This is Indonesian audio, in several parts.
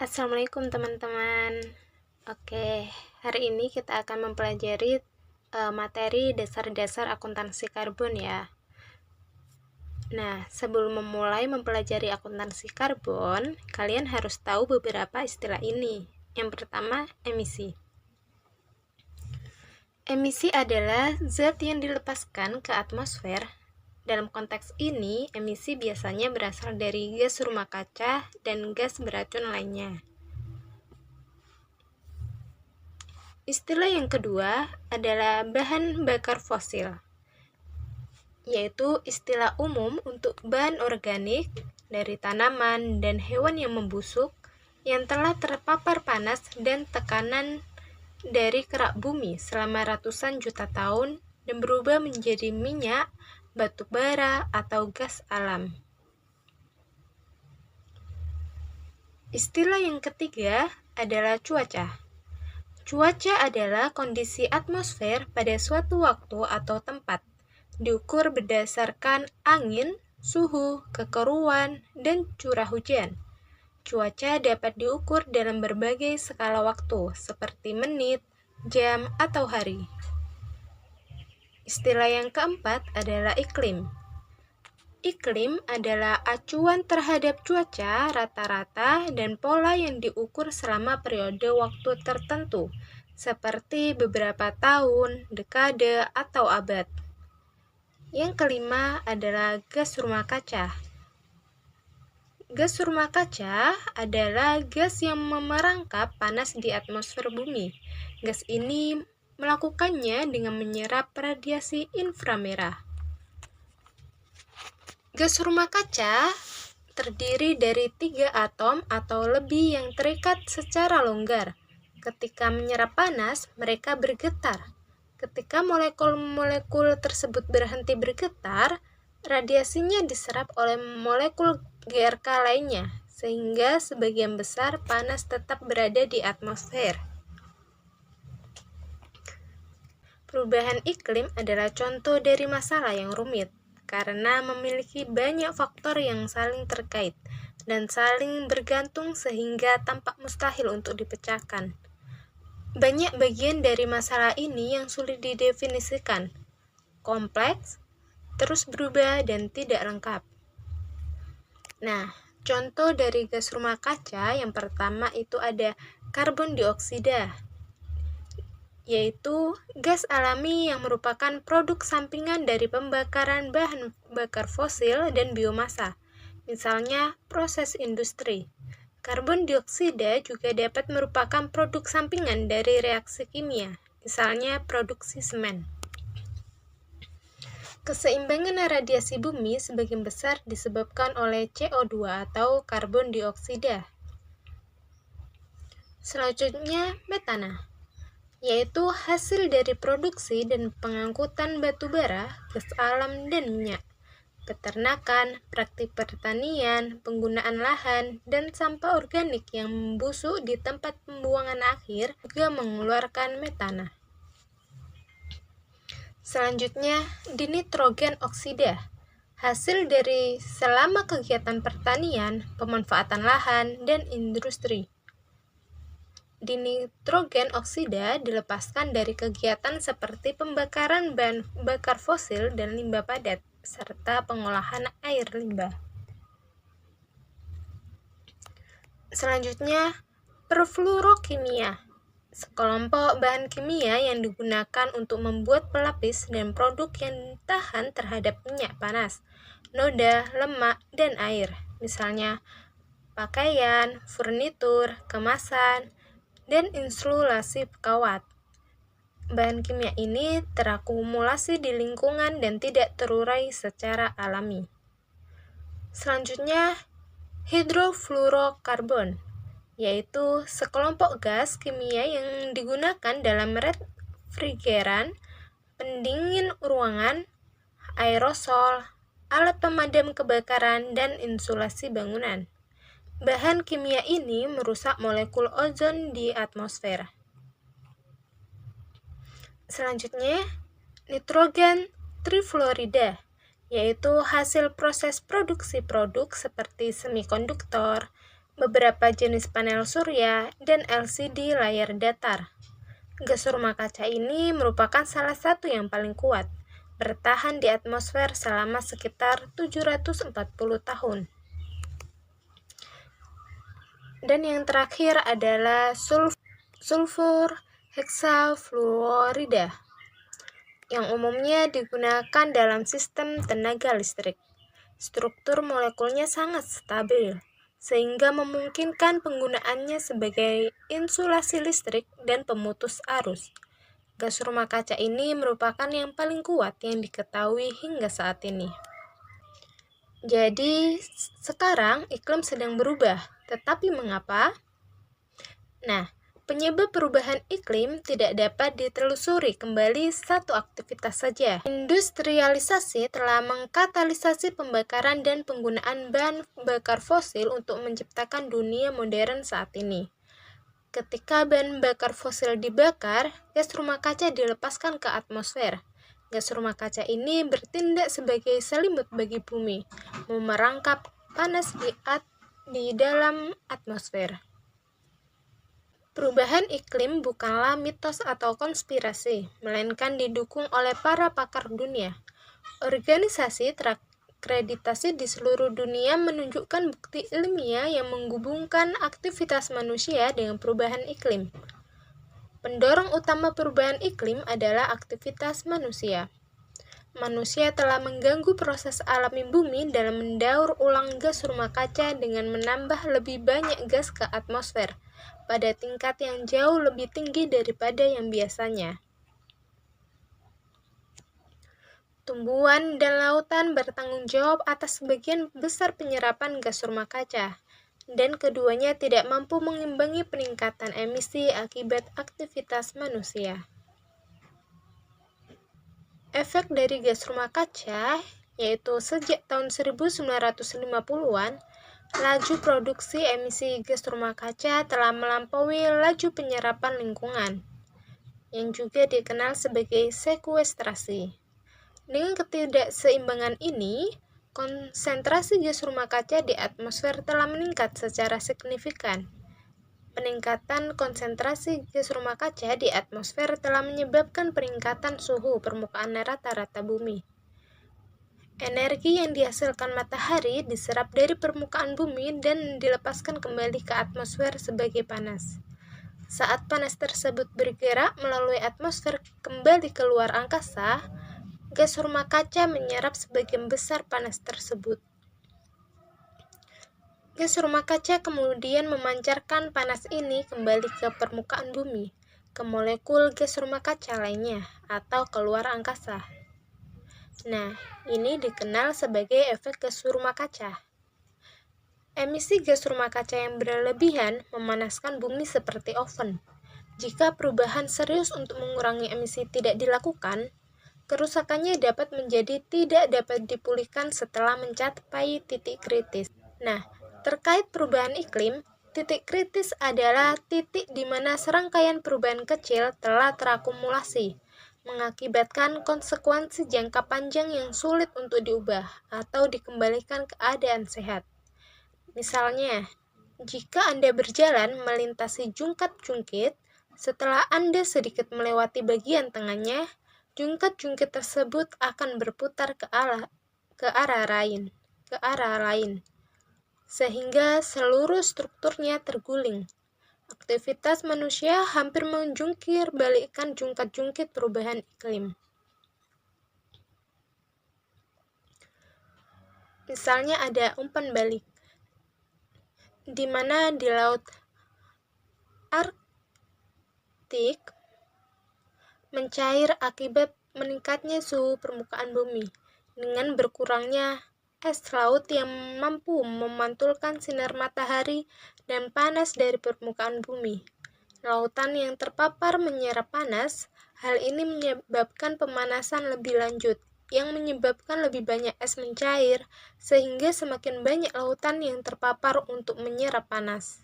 Assalamualaikum teman-teman. Oke, hari ini kita akan mempelajari materi dasar-dasar akuntansi karbon ya. Nah, sebelum memulai mempelajari akuntansi karbon, kalian harus tahu beberapa istilah ini. Yang pertama, emisi. Emisi adalah zat yang dilepaskan ke atmosfer. Dalam konteks ini, emisi biasanya berasal dari gas rumah kaca dan gas beracun lainnya. Istilah yang kedua adalah bahan bakar fosil, yaitu istilah umum untuk bahan organik dari tanaman dan hewan yang membusuk yang telah terpapar panas dan tekanan dari kerak bumi selama ratusan juta tahun dan berubah menjadi minyak, batu bara, atau gas alam. Istilah yang ketiga adalah cuaca. Cuaca adalah kondisi atmosfer pada suatu waktu atau tempat, diukur berdasarkan angin, suhu, kekeruan, dan curah hujan. Cuaca dapat diukur dalam berbagai skala waktu, seperti menit, jam, atau hari. Istilah yang keempat adalah iklim. Iklim adalah acuan terhadap cuaca rata-rata dan pola yang diukur selama periode waktu tertentu, seperti beberapa tahun, dekade, atau abad. Yang kelima adalah gas rumah kaca. Gas rumah kaca adalah gas yang memerangkap panas di atmosfer bumi. Gas ini melakukannya dengan menyerap radiasi inframerah. Gas rumah kaca terdiri dari 3 atom atau lebih yang terikat secara longgar. Ketika menyerap panas, mereka bergetar. Ketika molekul-molekul tersebut berhenti bergetar, radiasinya diserap oleh molekul GRK lainnya, sehingga sebagian besar panas tetap berada di atmosfer. Perubahan iklim adalah contoh dari masalah yang rumit, karena memiliki banyak faktor yang saling terkait dan saling bergantung sehingga tampak mustahil untuk dipecahkan. Banyak bagian dari masalah ini yang sulit didefinisikan, kompleks, terus berubah, dan tidak lengkap. Nah, contoh dari gas rumah kaca yang pertama itu ada karbon dioksida, yaitu gas alami yang merupakan produk sampingan dari pembakaran bahan bakar fosil dan biomasa, misalnya proses industri. Karbon dioksida juga dapat merupakan produk sampingan dari reaksi kimia, misalnya produksi semen. Keseimbangan radiasi bumi sebagian besar disebabkan oleh CO2 atau karbon dioksida. Selanjutnya, metana, yaitu hasil dari produksi dan pengangkutan batu bara, gas alam, dan minyak, peternakan, praktik pertanian, penggunaan lahan, dan sampah organik yang membusuk di tempat pembuangan akhir juga mengeluarkan metana. Selanjutnya, dinitrogen oksida, hasil dari selama kegiatan pertanian, pemanfaatan lahan, dan industri. Dinitrogen oksida dilepaskan dari kegiatan seperti pembakaran bahan bakar fosil dan limbah padat, serta pengolahan air limbah. Selanjutnya, perfluorokimia, sekelompok bahan kimia yang digunakan untuk membuat pelapis dan produk yang tahan terhadap minyak panas, noda, lemak, dan air, misalnya pakaian, furnitur, kemasan, dan insulasi kawat. Bahan kimia ini terakumulasi di lingkungan dan tidak terurai secara alami. Selanjutnya, hidrofluorokarbon, yaitu sekelompok gas kimia yang digunakan dalam refrigeran, pendingin ruangan, aerosol, alat pemadam kebakaran, dan insulasi bangunan. Bahan kimia ini merusak molekul ozon di atmosfer. Selanjutnya, nitrogen trifluorida, yaitu hasil proses produksi produk seperti semikonduktor, beberapa jenis panel surya, dan LCD layar datar. Gas rumah kaca ini merupakan salah satu yang paling kuat, bertahan di atmosfer selama sekitar 740 tahun. Dan yang terakhir adalah sulfur heksafluorida, yang umumnya digunakan dalam sistem tenaga listrik. Struktur molekulnya sangat stabil, sehingga memungkinkan penggunaannya sebagai insulasi listrik dan pemutus arus. Gas rumah kaca ini merupakan yang paling kuat yang diketahui hingga saat ini. Jadi, sekarang iklim sedang berubah, tetapi mengapa? Nah, penyebab perubahan iklim tidak dapat ditelusuri kembali satu aktivitas saja. Industrialisasi telah mengkatalisasi pembakaran dan penggunaan bahan bakar fosil untuk menciptakan dunia modern saat ini. Ketika bahan bakar fosil dibakar, gas rumah kaca dilepaskan ke atmosfer. Gas rumah kaca ini bertindak sebagai selimut bagi bumi, memerangkap panas di dalam atmosfer. Perubahan iklim bukanlah mitos atau konspirasi, melainkan didukung oleh para pakar dunia. Organisasi terakreditasi di seluruh dunia menunjukkan bukti ilmiah yang menghubungkan aktivitas manusia dengan perubahan iklim. Pendorong utama perubahan iklim adalah aktivitas manusia. Manusia telah mengganggu proses alami bumi dalam mendaur ulang gas rumah kaca dengan menambah lebih banyak gas ke atmosfer pada tingkat yang jauh lebih tinggi daripada yang biasanya. Tumbuhan dan lautan bertanggung jawab atas sebagian besar penyerapan gas rumah kaca, dan keduanya tidak mampu mengimbangi peningkatan emisi akibat aktivitas manusia. Efek dari gas rumah kaca yaitu sejak tahun 1950-an, laju produksi emisi gas rumah kaca telah melampaui laju penyerapan lingkungan, yang juga dikenal sebagai sekuestrasi. Dengan ketidakseimbangan ini, konsentrasi gas rumah kaca di atmosfer telah meningkat secara signifikan. Peningkatan konsentrasi gas rumah kaca di atmosfer telah menyebabkan peningkatan suhu permukaan rata-rata bumi. Energi yang dihasilkan matahari diserap dari permukaan bumi dan dilepaskan kembali ke atmosfer sebagai panas. Saat panas tersebut bergerak melalui atmosfer kembali ke luar angkasa, gas rumah kaca menyerap sebagian besar panas tersebut. Gas rumah kaca kemudian memancarkan panas ini kembali ke permukaan bumi, ke molekul gas rumah kaca lainnya, atau keluar angkasa. Nah, ini dikenal sebagai efek gas rumah kaca. Emisi gas rumah kaca yang berlebihan memanaskan bumi seperti oven. Jika perubahan serius untuk mengurangi emisi tidak dilakukan, kerusakannya dapat menjadi tidak dapat dipulihkan setelah mencapai titik kritis. Nah, terkait perubahan iklim, titik kritis adalah titik di mana serangkaian perubahan kecil telah terakumulasi, mengakibatkan konsekuensi jangka panjang yang sulit untuk diubah atau dikembalikan keadaan sehat. Misalnya, jika Anda berjalan melintasi jungkat-jungkit, setelah Anda sedikit melewati bagian tengahnya, jungkat-jungkit tersebut akan berputar ke arah lain, sehingga seluruh strukturnya terguling. Aktivitas manusia hampir menjungkir balikkan jungkat-jungkit perubahan iklim. Misalnya ada umpan balik, di mana di laut Arktik mencair akibat meningkatnya suhu permukaan bumi dengan berkurangnya es laut yang mampu memantulkan sinar matahari dan panas dari permukaan bumi. Lautan yang terpapar menyerap panas, hal ini menyebabkan pemanasan lebih lanjut, yang menyebabkan lebih banyak es mencair, sehingga semakin banyak lautan yang terpapar untuk menyerap panas.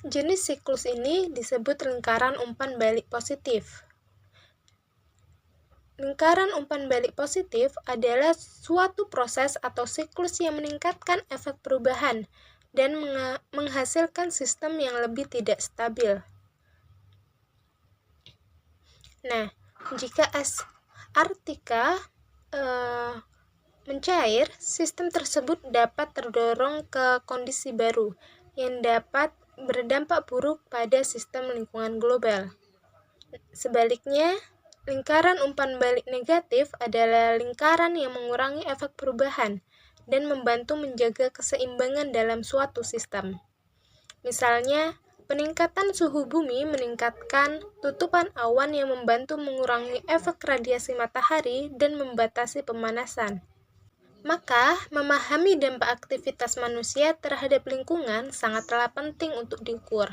Jenis siklus ini disebut lingkaran umpan balik positif. Lingkaran umpan balik positif adalah suatu proses atau siklus yang meningkatkan efek perubahan dan menghasilkan sistem yang lebih tidak stabil. Nah, jika es Arktika mencair, sistem tersebut dapat terdorong ke kondisi baru yang dapat berdampak buruk pada sistem lingkungan global. Sebaliknya, lingkaran umpan balik negatif adalah lingkaran yang mengurangi efek perubahan dan membantu menjaga keseimbangan dalam suatu sistem. Misalnya, peningkatan suhu bumi meningkatkan tutupan awan yang membantu mengurangi efek radiasi matahari dan membatasi pemanasan. Maka, memahami dampak aktivitas manusia terhadap lingkungan sangatlah penting untuk diukur.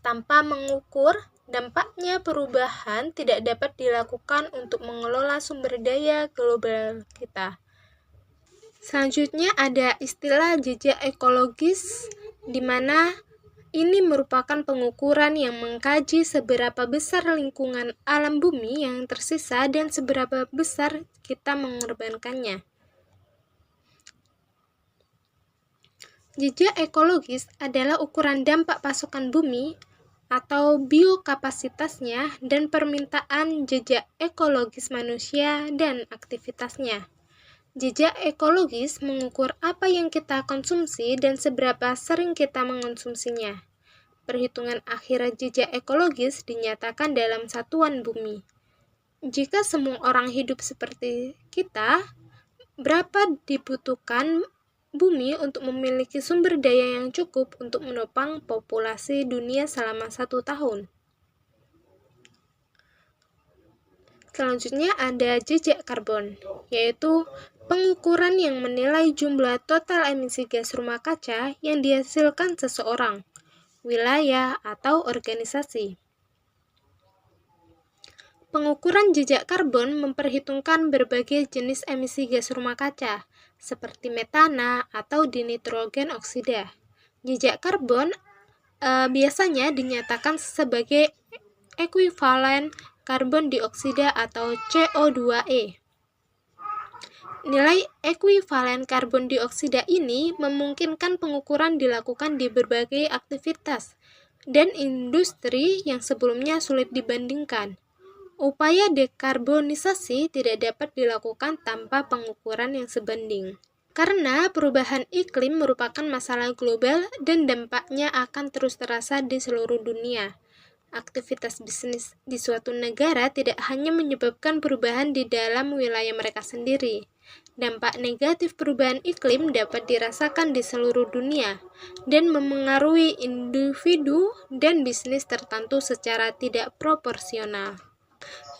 Tanpa mengukur dampaknya, perubahan tidak dapat dilakukan untuk mengelola sumber daya global kita. Selanjutnya ada istilah jejak ekologis, di mana ini merupakan pengukuran yang mengkaji seberapa besar lingkungan alam bumi yang tersisa dan seberapa besar kita mengorbankannya. Jejak ekologis adalah ukuran dampak pasokan bumi atau biokapasitasnya dan permintaan jejak ekologis manusia dan aktivitasnya. Jejak ekologis mengukur apa yang kita konsumsi dan seberapa sering kita mengonsumsinya. Perhitungan akhir jejak ekologis dinyatakan dalam satuan bumi. Jika semua orang hidup seperti kita, berapa dibutuhkan bumi untuk memiliki sumber daya yang cukup untuk menopang populasi dunia selama 1 tahun. Selanjutnya ada jejak karbon, yaitu pengukuran yang menilai jumlah total emisi gas rumah kaca yang dihasilkan seseorang, wilayah, atau organisasi. Pengukuran jejak karbon memperhitungkan berbagai jenis emisi gas rumah kaca, seperti metana atau dinitrogen oksida. Jejak karbon biasanya dinyatakan sebagai ekuivalen karbon dioksida atau CO2e. Nilai ekuivalen karbon dioksida ini memungkinkan pengukuran dilakukan di berbagai aktivitas dan industri yang sebelumnya sulit dibandingkan. Upaya dekarbonisasi tidak dapat dilakukan tanpa pengukuran yang sebanding. Karena perubahan iklim merupakan masalah global dan dampaknya akan terus terasa di seluruh dunia. Aktivitas bisnis di suatu negara tidak hanya menyebabkan perubahan di dalam wilayah mereka sendiri. Dampak negatif perubahan iklim dapat dirasakan di seluruh dunia dan memengaruhi individu dan bisnis tertentu secara tidak proporsional.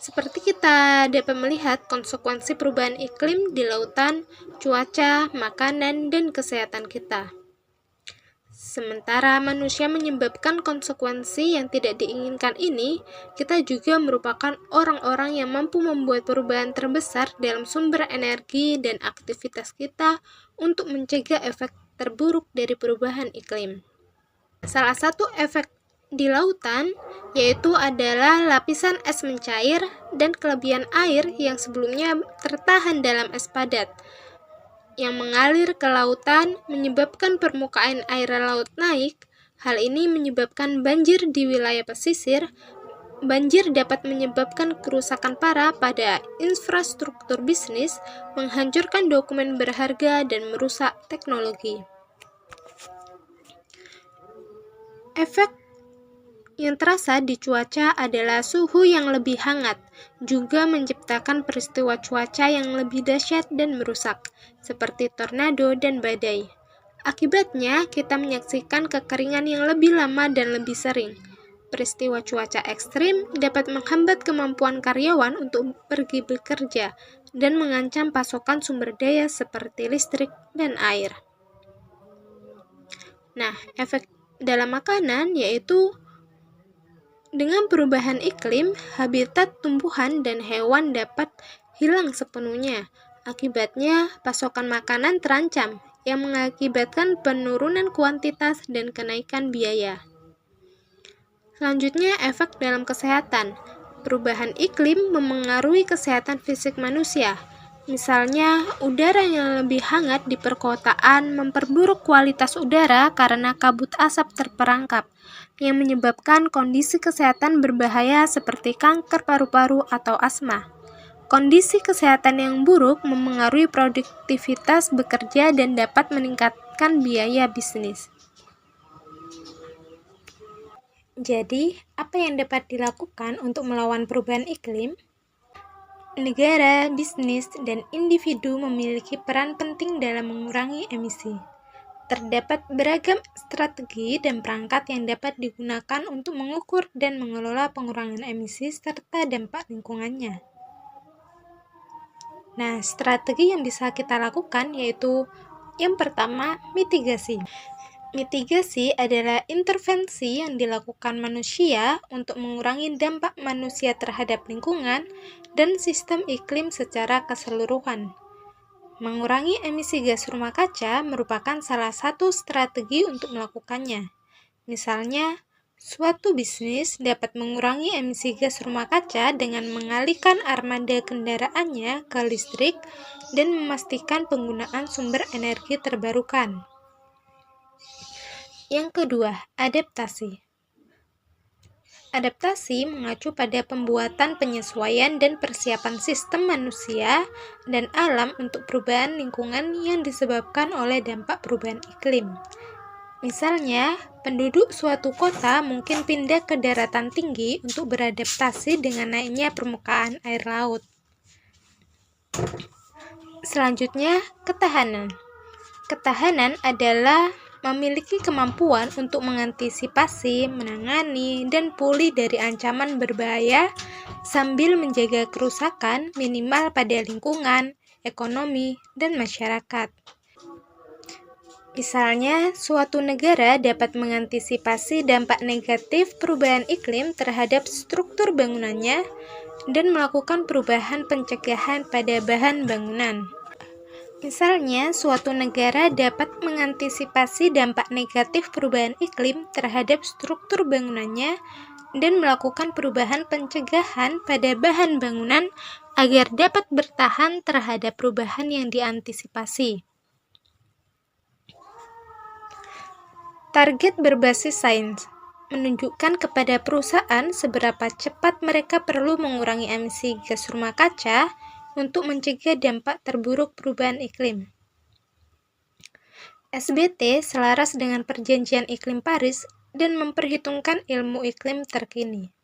Seperti kita dapat melihat konsekuensi perubahan iklim di lautan, cuaca, makanan, dan kesehatan kita. Sementara manusia menyebabkan konsekuensi yang tidak diinginkan ini, kita juga merupakan orang-orang yang mampu membuat perubahan terbesar dalam sumber energi dan aktivitas kita untuk mencegah efek terburuk dari perubahan iklim. Salah satu efek di lautan yaitu adalah lapisan es mencair dan kelebihan air yang sebelumnya tertahan dalam es padat yang mengalir ke lautan menyebabkan permukaan air laut naik. Hal ini menyebabkan banjir di wilayah pesisir. Banjir dapat menyebabkan kerusakan parah pada infrastruktur bisnis, menghancurkan dokumen berharga, dan merusak teknologi. Efek yang terasa di cuaca adalah suhu yang lebih hangat, juga menciptakan peristiwa cuaca yang lebih dahsyat dan merusak, seperti tornado dan badai. Akibatnya, kita menyaksikan kekeringan yang lebih lama dan lebih sering. Peristiwa cuaca ekstrim dapat menghambat kemampuan karyawan untuk pergi bekerja dan mengancam pasokan sumber daya seperti listrik dan air. Nah, efek dalam makanan yaitu dengan perubahan iklim, habitat tumbuhan dan hewan dapat hilang sepenuhnya. Akibatnya, pasokan makanan terancam, yang mengakibatkan penurunan kuantitas dan kenaikan biaya. Selanjutnya, efek dalam kesehatan. Perubahan iklim memengaruhi kesehatan fisik manusia. Misalnya, udara yang lebih hangat di perkotaan memperburuk kualitas udara karena kabut asap terperangkap, yang menyebabkan kondisi kesehatan berbahaya seperti kanker paru-paru atau asma. Kondisi kesehatan yang buruk memengaruhi produktivitas bekerja dan dapat meningkatkan biaya bisnis. Jadi, apa yang dapat dilakukan untuk melawan perubahan iklim? Negara, bisnis, dan individu memiliki peran penting dalam mengurangi emisi. Terdapat beragam strategi dan perangkat yang dapat digunakan untuk mengukur dan mengelola pengurangan emisi serta dampak lingkungannya. Nah, strategi yang bisa kita lakukan yaitu yang pertama, mitigasi. Mitigasi adalah intervensi yang dilakukan manusia untuk mengurangi dampak manusia terhadap lingkungan dan sistem iklim secara keseluruhan. Mengurangi emisi gas rumah kaca merupakan salah satu strategi untuk melakukannya. Misalnya, suatu bisnis dapat mengurangi emisi gas rumah kaca dengan mengalihkan armada kendaraannya ke listrik dan memastikan penggunaan sumber energi terbarukan. Yang kedua, adaptasi. Adaptasi mengacu pada pembuatan penyesuaian dan persiapan sistem manusia dan alam untuk perubahan lingkungan yang disebabkan oleh dampak perubahan iklim. Misalnya, penduduk suatu kota mungkin pindah ke daratan tinggi untuk beradaptasi dengan naiknya permukaan air laut. Selanjutnya, ketahanan. Ketahanan adalah memiliki kemampuan untuk mengantisipasi, menangani, dan pulih dari ancaman berbahaya sambil menjaga kerusakan minimal pada lingkungan, ekonomi, dan masyarakat. Misalnya, suatu negara dapat mengantisipasi dampak negatif perubahan iklim terhadap struktur bangunannya dan melakukan perubahan pencegahan pada bahan bangunan. Misalnya, suatu negara dapat mengantisipasi dampak negatif perubahan iklim terhadap struktur bangunannya dan melakukan perubahan pencegahan pada bahan bangunan agar dapat bertahan terhadap perubahan yang diantisipasi. Target berbasis sains menunjukkan kepada perusahaan seberapa cepat mereka perlu mengurangi emisi gas rumah kaca untuk mencegah dampak terburuk perubahan iklim. SBT selaras dengan Perjanjian Iklim Paris dan memperhitungkan ilmu iklim terkini.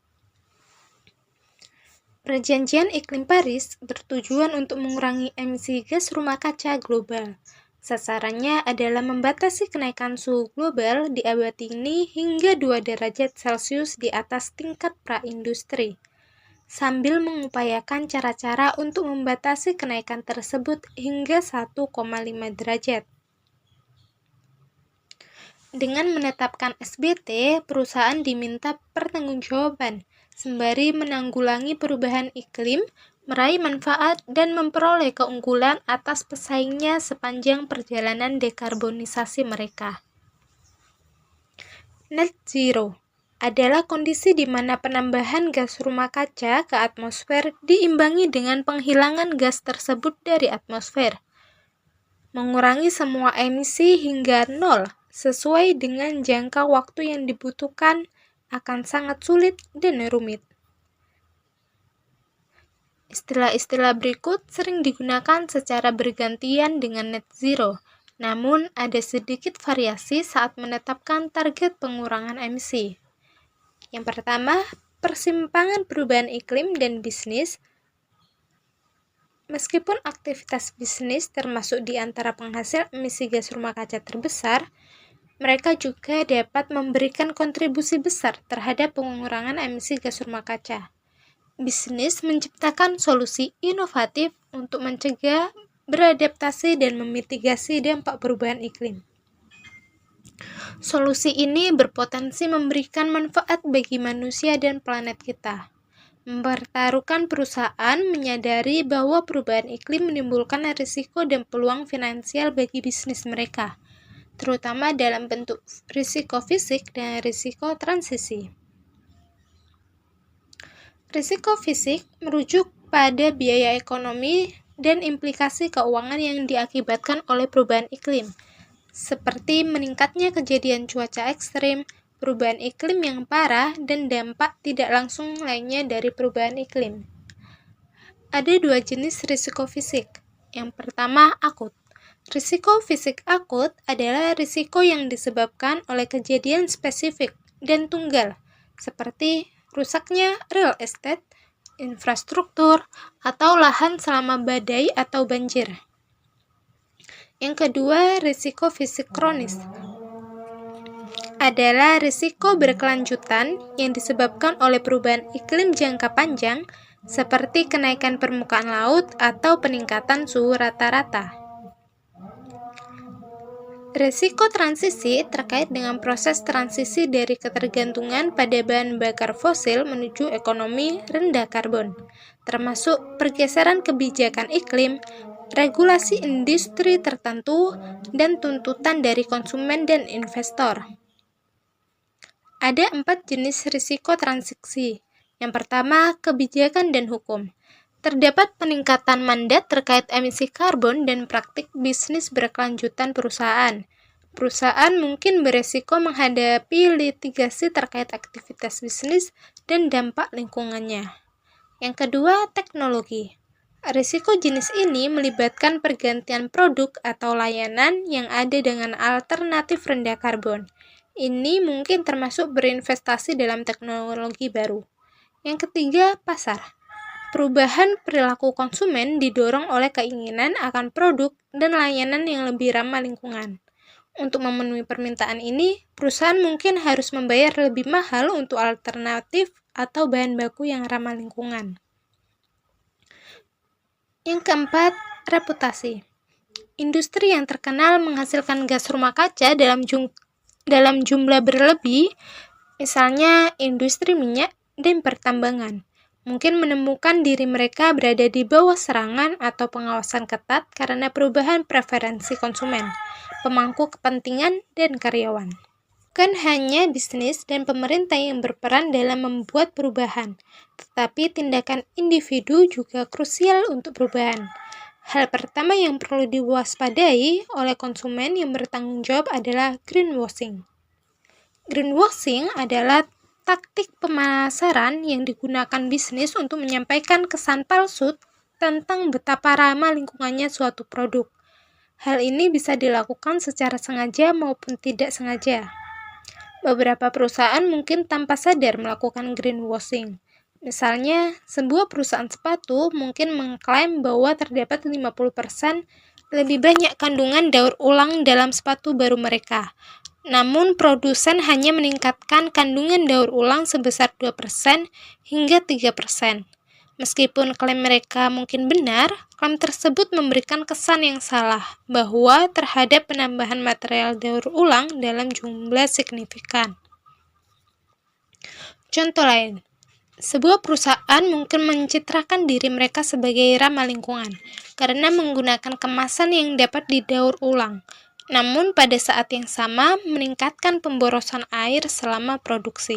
Perjanjian Iklim Paris bertujuan untuk mengurangi emisi gas rumah kaca global. Sasarannya adalah membatasi kenaikan suhu global di abad ini hingga 2 derajat Celcius di atas tingkat praindustri, sambil mengupayakan cara-cara untuk membatasi kenaikan tersebut hingga 1,5 derajat. Dengan menetapkan SBT, perusahaan diminta pertanggungjawaban, sembari menanggulangi perubahan iklim, meraih manfaat, dan memperoleh keunggulan atas pesaingnya sepanjang perjalanan dekarbonisasi mereka. Net zero adalah kondisi di mana penambahan gas rumah kaca ke atmosfer diimbangi dengan penghilangan gas tersebut dari atmosfer. Mengurangi semua emisi hingga nol sesuai dengan jangka waktu yang dibutuhkan akan sangat sulit dan rumit. Istilah-istilah berikut sering digunakan secara bergantian dengan net zero, namun ada sedikit variasi saat menetapkan target pengurangan emisi. Yang pertama, persimpangan perubahan iklim dan bisnis. Meskipun aktivitas bisnis termasuk di antara penghasil emisi gas rumah kaca terbesar, mereka juga dapat memberikan kontribusi besar terhadap pengurangan emisi gas rumah kaca. Bisnis menciptakan solusi inovatif untuk mencegah, beradaptasi, dan memitigasi dampak perubahan iklim. Solusi ini berpotensi memberikan manfaat bagi manusia dan planet kita. Mempertaruhkan perusahaan menyadari bahwa perubahan iklim menimbulkan risiko dan peluang finansial bagi bisnis mereka, terutama dalam bentuk risiko fisik dan risiko transisi. Risiko fisik merujuk pada biaya ekonomi dan implikasi keuangan yang diakibatkan oleh perubahan iklim, seperti meningkatnya kejadian cuaca ekstrim, perubahan iklim yang parah, dan dampak tidak langsung lainnya dari perubahan iklim. Ada dua jenis risiko fisik. Yang pertama, akut. Risiko fisik akut adalah risiko yang disebabkan oleh kejadian spesifik dan tunggal, seperti rusaknya real estate, infrastruktur, atau lahan selama badai atau banjir. Yang kedua, risiko fisik kronis adalah risiko berkelanjutan yang disebabkan oleh perubahan iklim jangka panjang seperti kenaikan permukaan laut atau peningkatan suhu rata-rata. Risiko transisi terkait dengan proses transisi dari ketergantungan pada bahan bakar fosil menuju ekonomi rendah karbon, termasuk pergeseran kebijakan iklim, regulasi industri tertentu, dan tuntutan dari konsumen dan investor. Ada 4 jenis risiko transisi. Yang pertama, kebijakan dan hukum. Terdapat peningkatan mandat terkait emisi karbon dan praktik bisnis berkelanjutan perusahaan. Perusahaan mungkin beresiko menghadapi litigasi terkait aktivitas bisnis dan dampak lingkungannya. Yang kedua, teknologi. Risiko jenis ini melibatkan pergantian produk atau layanan yang ada dengan alternatif rendah karbon. Ini mungkin termasuk berinvestasi dalam teknologi baru. Yang ketiga, pasar. Perubahan perilaku konsumen didorong oleh keinginan akan produk dan layanan yang lebih ramah lingkungan. Untuk memenuhi permintaan ini, perusahaan mungkin harus membayar lebih mahal untuk alternatif atau bahan baku yang ramah lingkungan. Yang keempat, reputasi. Industri yang terkenal menghasilkan gas rumah kaca dalam jumlah berlebih, misalnya industri minyak dan pertambangan, mungkin menemukan diri mereka berada di bawah serangan atau pengawasan ketat karena perubahan preferensi konsumen, pemangku kepentingan, dan karyawan. Bukan hanya bisnis dan pemerintah yang berperan dalam membuat perubahan, tetapi tindakan individu juga krusial untuk perubahan. Hal pertama yang perlu diwaspadai oleh konsumen yang bertanggung jawab adalah greenwashing. Greenwashing adalah taktik pemasaran yang digunakan bisnis untuk menyampaikan kesan palsu tentang betapa ramah lingkungannya suatu produk. Hal ini bisa dilakukan secara sengaja maupun tidak sengaja. Beberapa perusahaan mungkin tanpa sadar melakukan greenwashing. Misalnya, sebuah perusahaan sepatu mungkin mengklaim bahwa terdapat 50% lebih banyak kandungan daur ulang dalam sepatu baru mereka. Namun, produsen hanya meningkatkan kandungan daur ulang sebesar 2% hingga 3%. Meskipun klaim mereka mungkin benar, klaim tersebut memberikan kesan yang salah bahwa terhadap penambahan material daur ulang dalam jumlah signifikan. Contoh lain, sebuah perusahaan mungkin mencitrakan diri mereka sebagai ramah lingkungan karena menggunakan kemasan yang dapat didaur ulang. Namun pada saat yang sama meningkatkan pemborosan air selama produksi.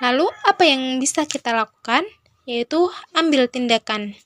Lalu apa yang bisa kita lakukan? Yaitu ambil tindakan.